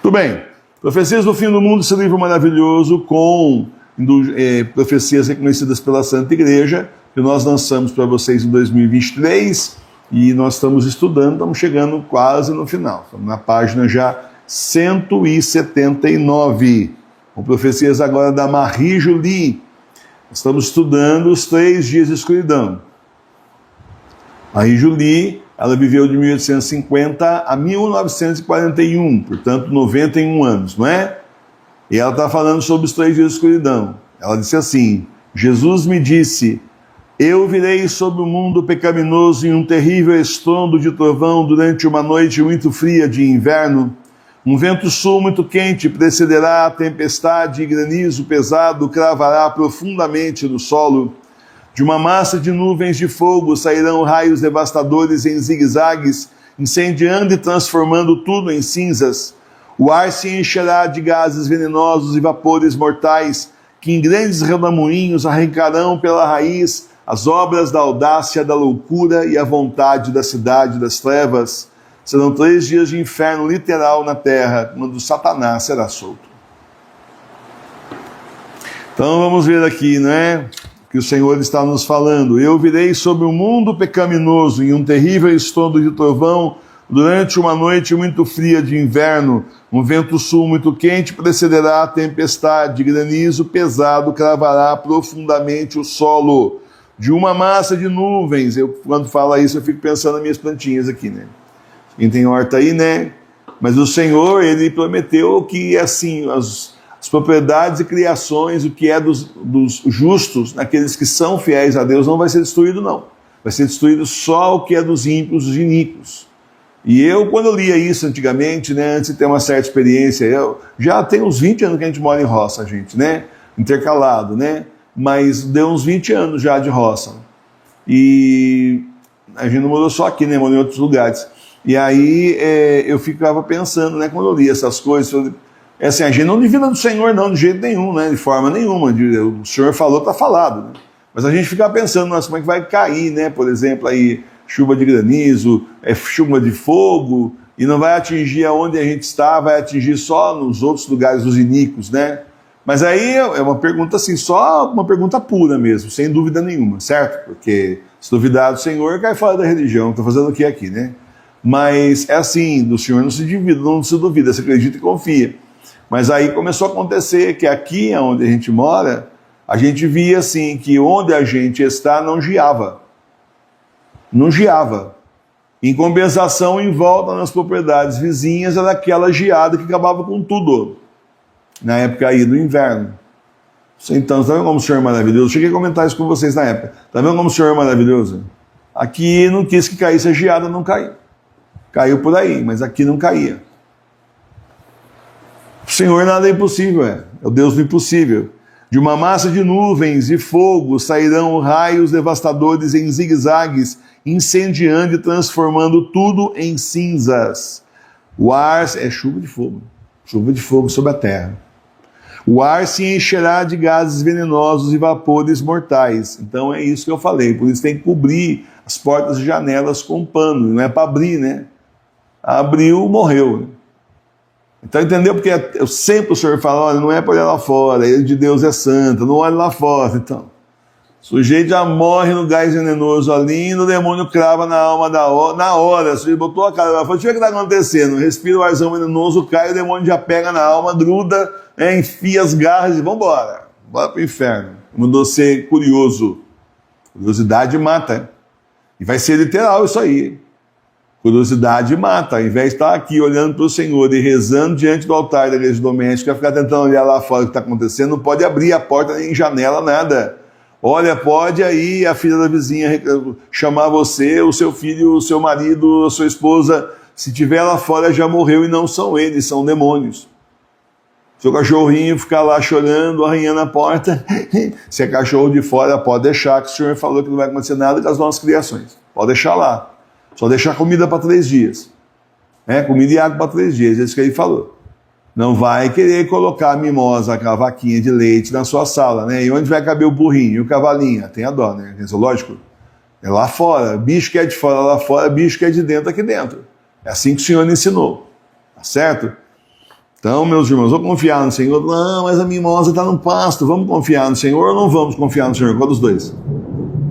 Tudo bem. Profecias do Fim do Mundo, esse livro maravilhoso com profecias reconhecidas pela Santa Igreja, que nós lançamos para vocês em 2023 e nós estamos estudando, estamos chegando quase no final. Estamos na página já 179, com profecias agora da Marie Julie. Estamos estudando os 3 dias de escuridão. Marie Julie, ela viveu de 1850 a 1941, portanto 91 anos, não é? E ela está falando sobre os 3 dias de escuridão. Ela disse assim: Jesus me disse, eu virei sobre o mundo pecaminoso em um terrível estrondo de trovão durante uma noite muito fria de inverno. Um vento sul muito quente precederá a tempestade e granizo pesado cravará profundamente no solo. De uma massa de nuvens de fogo sairão raios devastadores em zigue-zagues, incendiando e transformando tudo em cinzas. O ar se encherá de gases venenosos e vapores mortais, que em grandes redemoinhos arrancarão pela raiz as obras da audácia, da loucura e a vontade da cidade das trevas. Serão 3 dias de inferno literal na terra, quando Satanás será solto. Então vamos ver aqui, né? Que o Senhor está nos falando. Eu virei sobre o mundo pecaminoso em um terrível estrondo de trovão durante uma noite muito fria de inverno. Um vento sul muito quente precederá a tempestade, granizo pesado cravará profundamente o solo. De uma massa de nuvens, quando fala isso eu fico pensando nas minhas plantinhas aqui, né? Quem tem horta aí, né? Mas o Senhor, Ele prometeu que assim, as propriedades e criações, o que é dos justos, naqueles que são fiéis a Deus, não vai ser destruído, não. Vai ser destruído só o que é dos ímpios, dos iníquos. E eu, quando eu lia isso antigamente, né, antes de ter uma certa experiência, eu já tenho uns 20 anos que a gente mora em roça, gente, né? Intercalado, né? Mas deu uns 20 anos já de roça. E a gente não morou só aqui, né? Morou em outros lugares. E aí eu ficava pensando, né? Quando eu lia essas coisas, a gente não duvida do Senhor, não, de jeito nenhum, né? De forma nenhuma. O Senhor falou, está falado, né? Mas a gente fica pensando, nossa, como é que vai cair, né? Por exemplo, aí, chuva de granizo, chuva de fogo, e não vai atingir aonde a gente está, vai atingir só nos outros lugares dos iníquos, né? Mas aí é uma pergunta assim, só uma pergunta pura mesmo, sem dúvida nenhuma, certo? Porque se duvidar do Senhor, cai fora da religião, estou fazendo o que aqui, né? Mas é assim, do Senhor não se duvida, se acredita e confia. Mas aí começou a acontecer que aqui onde a gente mora, a gente via assim, que onde a gente está não geava. Não geava. Em compensação, em volta nas propriedades vizinhas, era aquela geada que acabava com tudo. Na época aí do inverno. Então, está vendo como o Senhor é maravilhoso? Cheguei a comentar isso com vocês na época. Está vendo como o Senhor é maravilhoso? Aqui não quis que caísse a geada, não caiu. Caiu por aí, mas aqui não caía. O Senhor nada é impossível, é o Deus do impossível. De uma massa de nuvens e fogo sairão raios devastadores em zigue-zagues, incendiando e transformando tudo em cinzas. O ar é chuva de fogo sobre a terra. O ar se encherá de gases venenosos e vapores mortais. Então é isso que eu falei, por isso tem que cobrir as portas e janelas com pano, não é para abrir, né? Abriu, morreu. Então entendeu? Porque eu sempre o Senhor fala, olha, não é para olhar lá fora, ele de Deus é santo, não olha lá fora. Então, o sujeito já morre no gás venenoso ali, e o demônio crava na alma na hora. O sujeito botou a cara lá, falou, deixa eu ver o que está acontecendo. Respira o arzão venenoso, cai, o demônio já pega na alma, gruda, enfia as garras e vambora. Bora pro inferno. Mandou ser curioso. Curiosidade mata. E vai ser literal isso aí. Curiosidade mata. Ao invés de estar aqui olhando para o Senhor e rezando diante do altar da igreja doméstica, ficar tentando olhar lá fora o que está acontecendo, não pode abrir a porta nem janela, nada. Olha, pode aí a filha da vizinha chamar você, o seu filho, o seu marido, a sua esposa. Se tiver lá fora já morreu e não são eles, são demônios. Seu cachorrinho ficar lá chorando, arranhando a porta. Se é cachorro de fora, pode deixar, que o Senhor falou que não vai acontecer nada com as nossas criações. Pode deixar lá. Só deixar comida para 3 dias. Comida e água para 3 dias, é isso que ele falou. Não vai querer colocar a mimosa, a vaquinha de leite na sua sala, né? E onde vai caber o burrinho e o cavalinho? Tem a dó, né? Tem zoológico? É lá fora. Bicho que é de fora lá fora, bicho que é de dentro aqui dentro. É assim que o Senhor ensinou. Tá certo? Então, meus irmãos, vou confiar no Senhor. Não, mas a mimosa está no pasto. Vamos confiar no Senhor ou não vamos confiar no Senhor? Qual dos dois?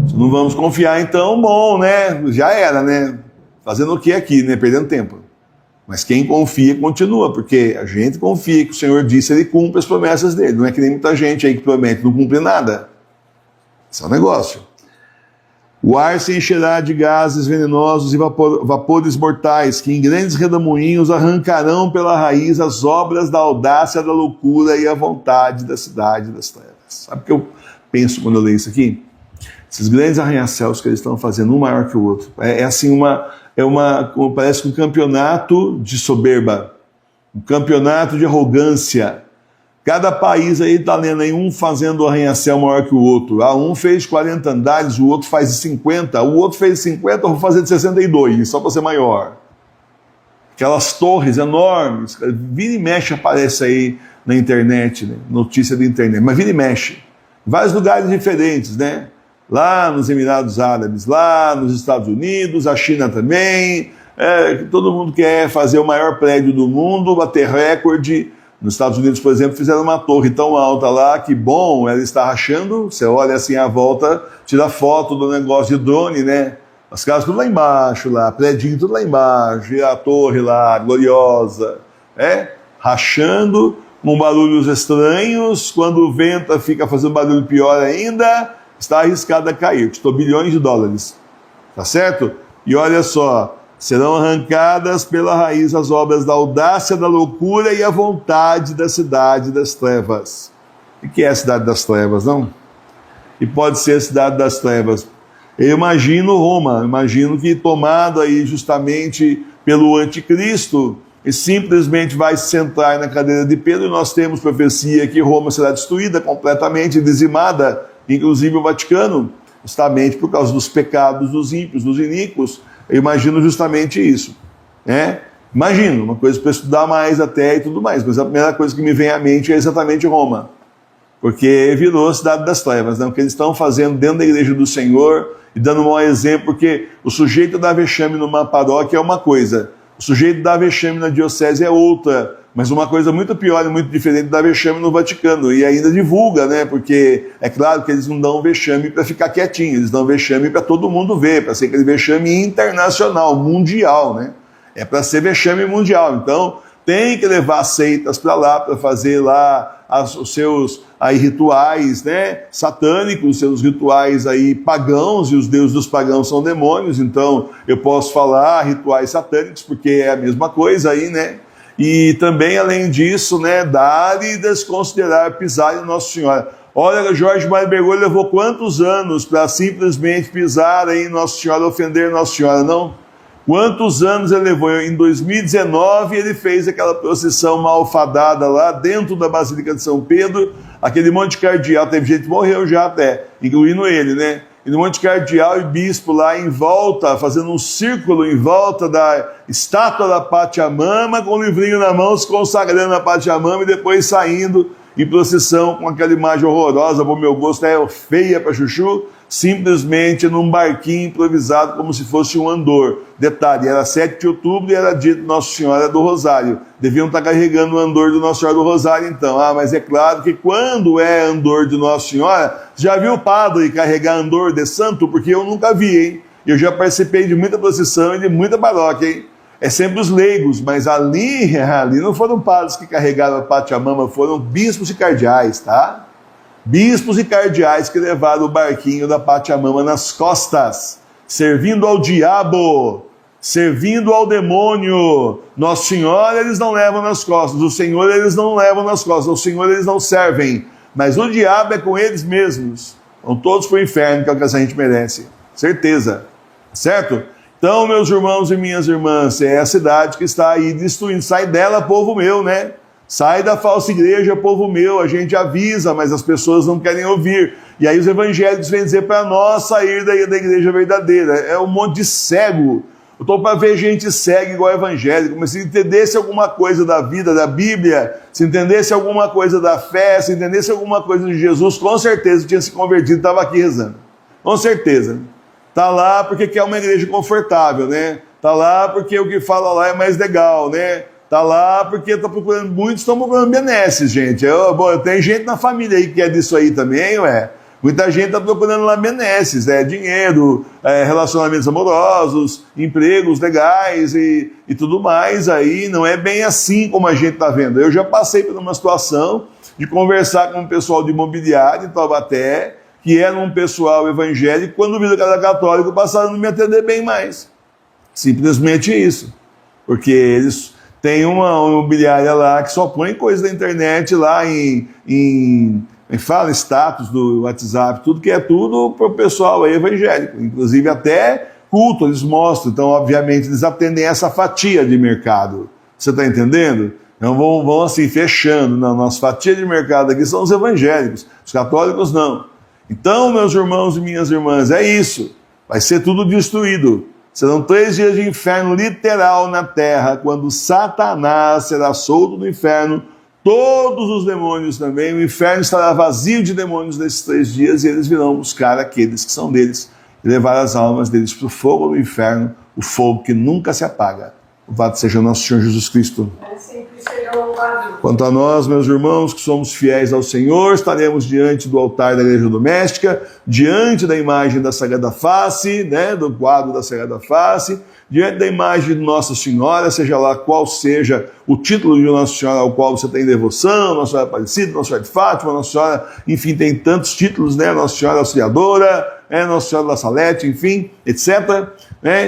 Se não vamos confiar, então, bom, né? Já era, né? Fazendo o que aqui, né? Perdendo tempo. Mas quem confia, continua, porque a gente confia que o Senhor disse, ele cumpre as promessas dele. Não é que nem muita gente aí que promete não cumpre nada. Esse é um negócio. O ar se encherá de gases venenosos e vapores mortais, que em grandes redemoinhos arrancarão pela raiz as obras da audácia, da loucura e a vontade da cidade das trevas. Sabe o que eu penso quando eu leio isso aqui? Esses grandes arranha-céus que eles estão fazendo, um maior que o outro. Parece um campeonato de soberba, um campeonato de arrogância. Cada país aí está lendo aí, um fazendo o arranha-céu maior que o outro. Um fez 40 andares, o outro faz 50. O outro fez 50, eu vou fazer de 62, só para ser maior. Aquelas torres enormes. Vira e mexe aparece aí na internet, né? Notícia da internet. Mas vira e mexe. Vários lugares diferentes, né? Lá nos Emirados Árabes, lá nos Estados Unidos, a China também. Todo mundo quer fazer o maior prédio do mundo, bater recorde. Nos Estados Unidos, por exemplo, fizeram uma torre tão alta lá que, bom, ela está rachando. Você olha assim à volta, tira foto do negócio de drone, né? As casas tudo lá embaixo, lá, prédio tudo lá embaixo, e a torre lá, gloriosa, rachando, com barulhos estranhos. Quando venta, fica fazendo barulho pior ainda, está arriscado a cair. Custou bilhões de dólares, tá certo? E olha só, serão arrancadas pela raiz as obras da audácia, da loucura e a vontade da cidade das trevas. O que é a cidade das trevas, não? E pode ser a cidade das trevas. Eu imagino Roma, imagino que tomado aí justamente pelo anticristo, e simplesmente vai se sentar na cadeira de Pedro, e nós temos profecia que Roma será destruída, completamente dizimada, inclusive o Vaticano, justamente por causa dos pecados dos ímpios, dos iníquos. Eu imagino justamente isso, Imagino, uma coisa para estudar mais até e tudo mais, mas a primeira coisa que me vem à mente é exatamente Roma, porque virou a cidade das trevas, né? O que eles estão fazendo dentro da igreja do Senhor, e dando um mau exemplo, porque o sujeito dá vexame numa paróquia é uma coisa, o sujeito dá vexame na diocese é outra, mas uma coisa muito pior e muito diferente dá vexame no Vaticano, e ainda divulga, né? Porque é claro que eles não dão vexame para ficar quietinho, eles dão vexame para todo mundo ver, para ser aquele vexame internacional, mundial, né? É para ser vexame mundial. Então tem que levar seitas para lá, para fazer lá os seus aí rituais, né, satânicos, seus rituais aí pagãos, e os deuses dos pagãos são demônios. Então eu posso falar rituais satânicos porque é a mesma coisa aí, né? E também, além disso, né, dar e desconsiderar, pisar em Nossa Senhora. Olha, Jorge Mário Bergoglio levou quantos anos para simplesmente pisar aí em Nossa Senhora, ofender Nossa Senhora, não? Quantos anos ele levou? Em 2019 ele fez aquela procissão malfadada lá dentro da Basílica de São Pedro, aquele monte de cardeal, teve gente que morreu já até, incluindo ele, né? E no monte cardeal e bispo lá em volta, fazendo um círculo em volta da estátua da Pachamama, com o livrinho na mão, se consagrando a Pachamama e depois saindo em procissão com aquela imagem horrorosa, por meu gosto, feia para chuchu, simplesmente num barquinho improvisado, como se fosse um andor. Detalhe, era 7 de outubro e era dia de Nossa Senhora do Rosário. Deviam estar carregando o andor de Nossa Senhora do Rosário, então. Mas é claro que quando é andor de Nossa Senhora, já viu o padre carregar andor de santo? Porque eu nunca vi, hein? Eu já participei de muita procissão e de muita paróquia, hein? É sempre os leigos, mas ali não foram padres que carregaram a Pachamama, foram bispos e cardeais, tá? Bispos e cardeais que levaram o barquinho da Pachamama nas costas, servindo ao diabo, servindo ao demônio. Nossa Senhora eles não levam nas costas, o Senhor eles não levam nas costas, o Senhor eles não servem, mas o diabo é com eles mesmos. Vão todos para o inferno, que é o que a gente merece, certeza, certo? Então, meus irmãos e minhas irmãs, é a cidade que está aí destruindo. Sai dela, povo meu, né? Sai da falsa igreja, povo meu. A gente avisa, mas as pessoas não querem ouvir. E aí os evangélicos vêm dizer para nós sair da igreja verdadeira. É um monte de cego. Eu estou para ver gente cega igual evangélico, mas se entendesse alguma coisa da vida, da Bíblia, se entendesse alguma coisa da fé, se entendesse alguma coisa de Jesus, com certeza tinha se convertido e estava aqui rezando. Com certeza. Está lá porque quer uma igreja confortável, né? Está lá porque o que fala lá é mais legal, né? Tá lá porque tá procurando, muitos estão procurando benesses, gente. Tem gente na família aí que quer disso aí também, ué. Muita gente está procurando lá benesses, dinheiro, relacionamentos amorosos, empregos legais e tudo mais. Aí não é bem assim como a gente está vendo. Eu já passei por uma situação de conversar com um pessoal de imobiliário em Taubaté, que era um pessoal evangélico, quando viram que era católico, passaram a não me atender bem mais. Simplesmente isso. Porque eles têm uma imobiliária lá que só põe coisa da internet lá fala status do WhatsApp, tudo que é tudo para o pessoal aí evangélico, inclusive até culto eles mostram, então obviamente eles atendem essa fatia de mercado, você está entendendo? Então vão assim fechando, não, nossa fatia de mercado aqui são os evangélicos, os católicos não. Então meus irmãos e minhas irmãs, é isso, vai ser tudo destruído, serão 3 dias de inferno literal na terra, quando Satanás será solto do inferno, todos os demônios também, o inferno estará vazio de demônios nesses 3 dias e eles virão buscar aqueles que são deles e levar as almas deles para o fogo do inferno, o fogo que nunca se apaga. Louvado seja nosso Senhor Jesus Cristo. Quanto a nós, meus irmãos, que somos fiéis ao Senhor, estaremos diante do altar da igreja doméstica, diante da imagem da Sagrada Face, do quadro da Sagrada Face, diante da imagem de Nossa Senhora, seja lá qual seja o título de Nossa Senhora ao qual você tem devoção, Nossa Senhora Aparecida, Nossa Senhora de Fátima, Nossa Senhora, enfim, tem tantos títulos, Nossa Senhora Auxiliadora, Nossa Senhora da Salete, enfim, etc.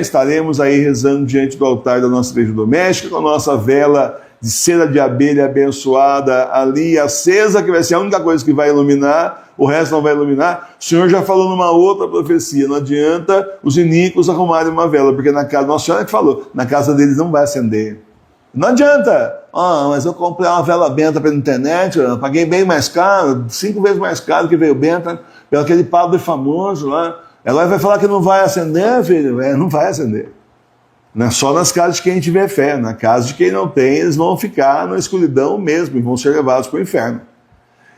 Estaremos aí rezando diante do altar da nossa igreja doméstica, com a nossa vela de cera de abelha abençoada ali, acesa, que vai ser a única coisa que vai iluminar, o resto não vai iluminar. O Senhor já falou numa outra profecia, não adianta os iníquos arrumarem uma vela, porque na casa, Nossa Senhora que falou, na casa deles não vai acender. Não adianta, mas eu comprei uma vela benta pela internet, eu paguei bem mais caro, 5 vezes mais caro que veio benta, pelo aquele padre famoso lá. Agora vai falar que não vai acender, filho? Não vai acender. Não é só nas casas de quem tiver fé, na casa de quem não tem, eles vão ficar na escuridão mesmo e vão ser levados para o inferno.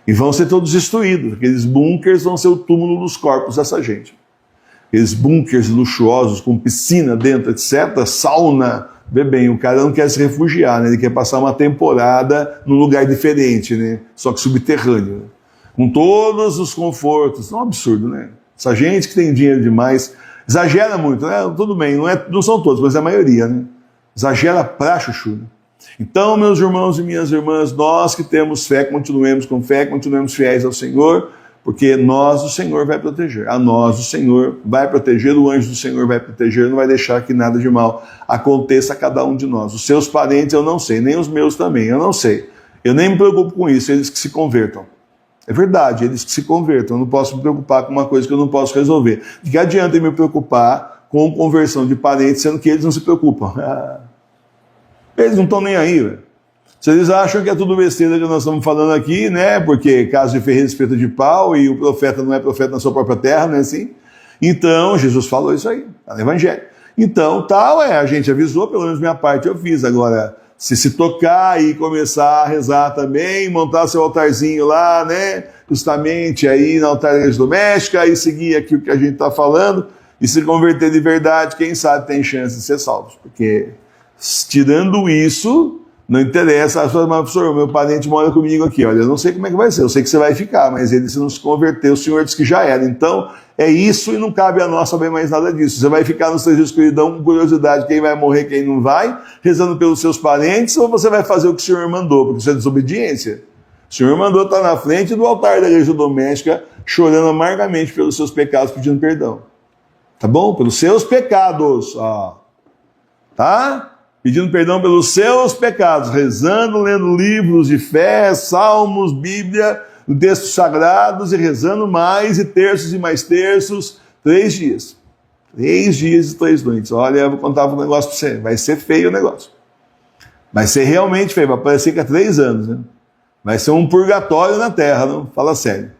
E vão ser todos destruídos. Aqueles bunkers vão ser o túmulo dos corpos dessa gente. Aqueles bunkers luxuosos com piscina dentro, etc., sauna. Vê bem, o cara não quer se refugiar, ele quer passar uma temporada num lugar diferente, só que subterrâneo. Com todos os confortos. É um absurdo, Essa gente que tem dinheiro demais exagera muito, Tudo bem, não são todos, mas a maioria, Exagera pra chuchu. Então, meus irmãos e minhas irmãs, nós que temos fé, continuemos com fé, continuemos fiéis ao Senhor, porque nós o Senhor vai proteger. A nós o Senhor vai proteger, o anjo do Senhor vai proteger, não vai deixar que nada de mal aconteça a cada um de nós. Os seus parentes eu não sei, nem os meus também, eu não sei. Eu nem me preocupo com isso, eles que se convertam. É verdade, eles que se convertam. Eu não posso me preocupar com uma coisa que eu não posso resolver. De que adianta eu me preocupar com conversão de parentes, sendo que eles não se preocupam? Eles não estão nem aí, velho. Se eles acham que é tudo besteira que nós estamos falando aqui, porque caso de ferreiro espeta de pau e o profeta não é profeta na sua própria terra, não é assim? Então, Jesus falou isso aí, tá no Evangelho. Então, a gente avisou, pelo menos minha parte eu fiz. Agora, se tocar e começar a rezar também, montar seu altarzinho lá, justamente aí no altar da igreja doméstica, e seguir aqui o que a gente está falando, e se converter de verdade, quem sabe tem chance de ser salvos. Porque, tirando isso, não interessa. Mas, professor, meu parente mora comigo aqui, olha, eu não sei como é que vai ser, eu sei que você vai ficar, mas ele, se não se converter, o Senhor disse que já era. Então, é isso e não cabe a nós saber mais nada disso. Você vai ficar nos 3 dias de escuridão com curiosidade, quem vai morrer, quem não vai, rezando pelos seus parentes, ou você vai fazer o que o Senhor mandou, porque isso é desobediência. O Senhor mandou estar na frente do altar da igreja doméstica, chorando amargamente pelos seus pecados, pedindo perdão. Tá bom? Pelos seus pecados. Tá? Pedindo perdão pelos seus pecados, rezando, lendo livros de fé, salmos, Bíblia, textos sagrados e rezando mais e terços e mais terços, 3 dias. 3 dias e 3 noites. Olha, eu vou contar um negócio para você. Vai ser feio o negócio. Vai ser realmente feio. Vai parecer que é 3 anos, Vai ser um purgatório na terra, não? Fala sério.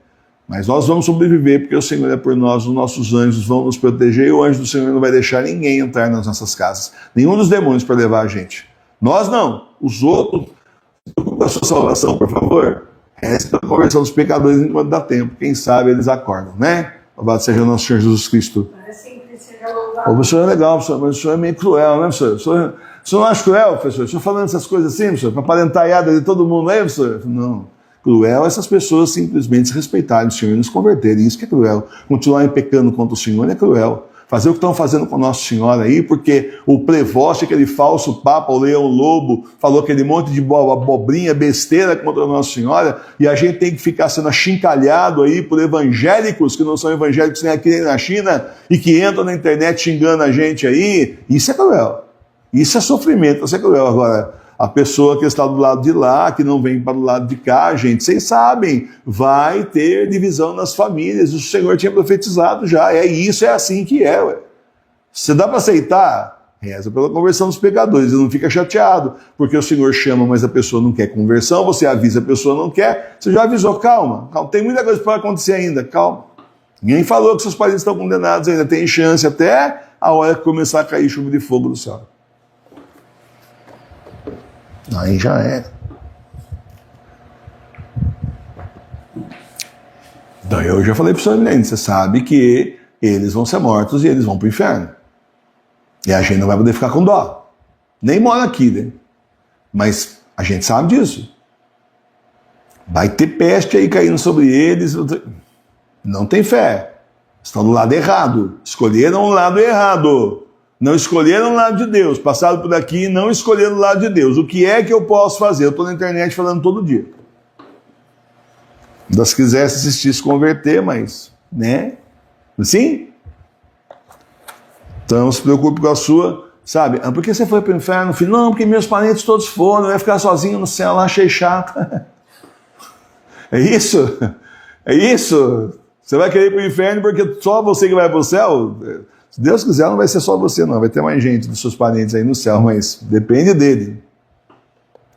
Mas nós vamos sobreviver, porque o Senhor é por nós, os nossos anjos vão nos proteger, e o anjo do Senhor não vai deixar ninguém entrar nas nossas casas. Nenhum dos demônios para levar a gente. Nós não. Os outros, com a sua salvação, por favor. Essa é a conversão dos pecadores enquanto dá tempo. Quem sabe eles acordam, Louvado seja o nosso Senhor Jesus Cristo. O senhor é legal, professor, mas o senhor é meio cruel, professor? O senhor não acha cruel, professor? O senhor falando essas coisas assim, professor, para aparentar de todo mundo aí, professor? Não. Cruel é essas pessoas simplesmente se respeitarem o Senhor e nos converterem. Isso que é cruel. Continuarem pecando contra o Senhor é cruel. Fazer o que estão fazendo com Nossa Senhora aí, porque o Prevost, aquele falso papa, o Leão Lobo, falou aquele monte de abobrinha, besteira contra Nossa Senhora, e a gente tem que ficar sendo achincalhado aí por evangélicos que não são evangélicos nem aqui nem na China, e que entram na internet xingando a gente aí. Isso é cruel. Isso é sofrimento, isso é cruel. Agora, a pessoa que está do lado de lá, que não vem para o lado de cá, gente, vocês sabem, vai ter divisão nas famílias. O Senhor tinha profetizado já. É isso, é assim que é. Ué. Se dá para aceitar, reza pela conversão dos pecadores. E não fica chateado, porque o Senhor chama, mas a pessoa não quer conversão. Você avisa, a pessoa não quer. Você já avisou, calma, calma. Tem muita coisa para acontecer ainda, calma. Ninguém falou que seus parentes estão condenados ainda. Tem chance até a hora que começar a cair chuva de fogo do céu. Aí já é. Então eu já falei para o senhor Milene, você sabe que eles vão ser mortos e eles vão para o inferno. E a gente não vai poder ficar com dó. Nem mora aqui, né? Mas a gente sabe disso. Vai ter peste aí caindo sobre eles. Não tem fé. Estão do lado errado. Escolheram o lado errado. Não escolheram o lado de Deus, passaram por aqui e não escolheram o lado de Deus. O que é que eu posso fazer? Eu estou na internet falando todo dia. Se quisesse assistir, se converter, mas, né? Assim? Então, se preocupe com a sua, sabe? Por que você foi para o inferno, filho? Não, porque meus parentes todos foram, eu ia ficar sozinho no céu lá, achei chato. É isso? É isso? Você vai querer ir para o inferno porque só você que vai para o céu? Se Deus quiser, não vai ser só você, não. Vai ter mais gente dos seus parentes aí no céu, mas depende dele.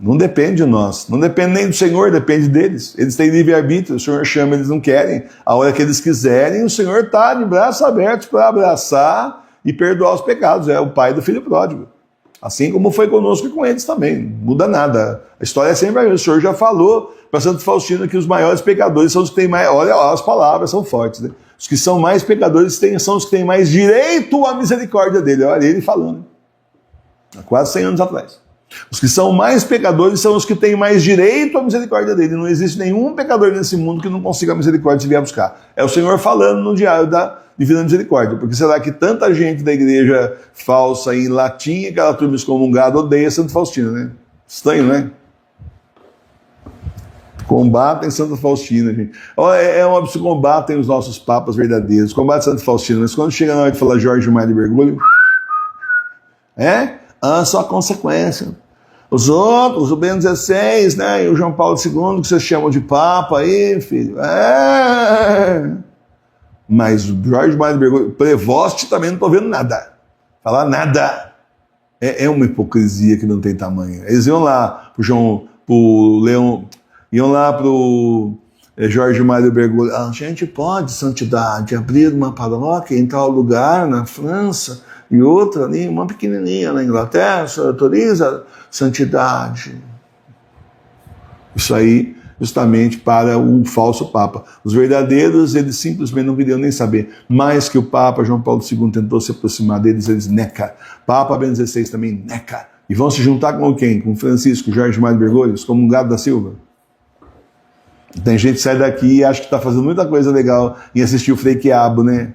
Não depende de nós. Não depende nem do Senhor, depende deles. Eles têm livre-arbítrio, o Senhor chama, eles não querem. A hora que eles quiserem, o Senhor está de braços abertos para abraçar e perdoar os pecados. É o pai do filho pródigo. Assim como foi conosco e com eles também. Não muda nada. A história é sempre a mesma. O Senhor já falou para Santo Faustino que os maiores pecadores são os que têm mais... Olha lá, as palavras são fortes, né? Os que são mais pecadores são os que têm mais direito à misericórdia dele. Olha ele falando. Há quase 100 anos atrás. Os que são mais pecadores são os que têm mais direito à misericórdia dele. Não existe nenhum pecador nesse mundo que não consiga a misericórdia se vier buscar. É o Senhor falando no diário da Divina Misericórdia. Porque será que tanta gente da igreja falsa em latim, aquela turma excomungada, odeia Santo Faustino, né? Estranho, né? Combatem Santo Faustino, gente. É um absurdo, combatem os nossos papas verdadeiros, combatem Santo Faustino, mas quando chega na hora de falar Jorge Mário de Bergoglio, só consequência. Os outros, o Bento XVI, né, e o João Paulo II, que vocês chamam de papa aí, filho, mas o Jorge Mário de Bergoglio, Prevost também não estou vendo nada, falar nada. É uma hipocrisia que não tem tamanho. Eles iam lá pro Leão... Iam lá para o Jorge Mário Bergoglio. A gente pode, santidade, abrir uma paróquia em tal lugar, na França, e outra ali, uma pequenininha na Inglaterra, o senhor autoriza santidade. Isso aí, justamente para o falso Papa. Os verdadeiros, eles simplesmente não queriam nem saber. Mais que o Papa João Paulo II tentou se aproximar deles, eles neca. Papa Bento XVI também neca. E vão se juntar com quem? Com Francisco, Jorge Mário Bergoglio, como um gado da Silva. Tem gente que sai daqui e acha que está fazendo muita coisa legal em assistir o Frei Quiabo, né?